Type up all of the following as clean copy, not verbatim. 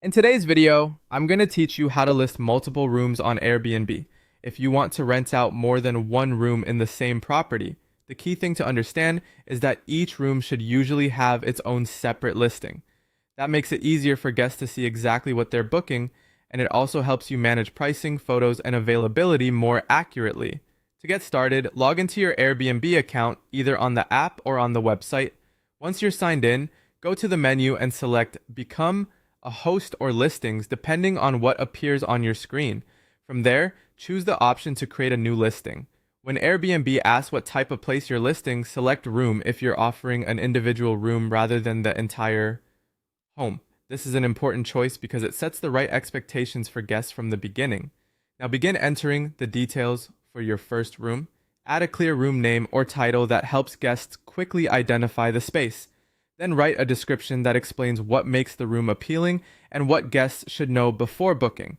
In today's video, I'm going to teach you how to list multiple rooms on Airbnb. If you want to rent out more than one room in the same property, the key thing to understand is that each room should usually have its own separate listing. That makes it easier for guests to see exactly what they're booking, and it also helps you manage pricing, photos, and availability more accurately. To get started, log into your Airbnb account either on the app or on the website. Once you're signed in, go to the menu and select Become a host or listings depending on what appears on your screen. From there, choose the option to create a new listing. When Airbnb asks what type of place you're listing, select room if you're offering an individual room rather than the entire home. This is an important choice because it sets the right expectations for guests from the beginning. Now begin entering the details for your first room. Add a clear room name or title that helps guests quickly identify the space. Then write a description that explains what makes the room appealing and what guests should know before booking.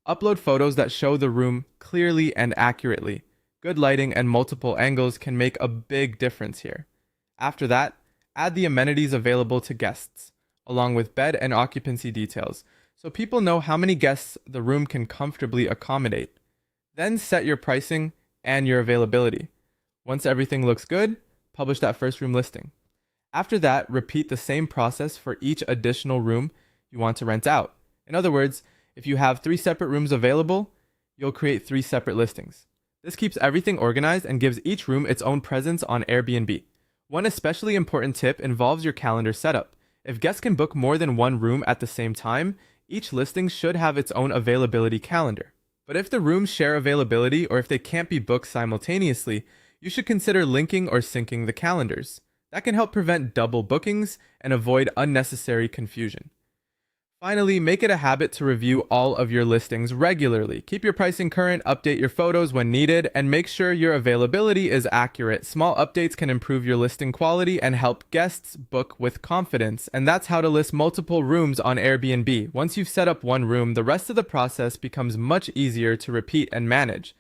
Upload photos that show the room clearly and accurately. Good lighting and multiple angles can make a big difference here. After that, add the amenities available to guests, along with bed and occupancy details, so people know how many guests the room can comfortably accommodate. Then set your pricing and your availability. Once everything looks good, publish that first room listing. After that, repeat the same process for each additional room you want to rent out. In other words, if you have 3 separate rooms available, you'll create 3 separate listings. This keeps everything organized and gives each room its own presence on Airbnb. One especially important tip involves your calendar setup. If guests can book more than one room at the same time, each listing should have its own availability calendar. But if the rooms share availability or if they can't be booked simultaneously, you should consider linking or syncing the calendars. That can help prevent double bookings and avoid unnecessary confusion. Finally, make it a habit to review all of your listings regularly. Keep your pricing current, update your photos when needed, and make sure your availability is accurate. Small updates can improve your listing quality and help guests book with confidence. And that's how to list multiple rooms on Airbnb. Once you've set up one room, the rest of the process becomes much easier to repeat and manage.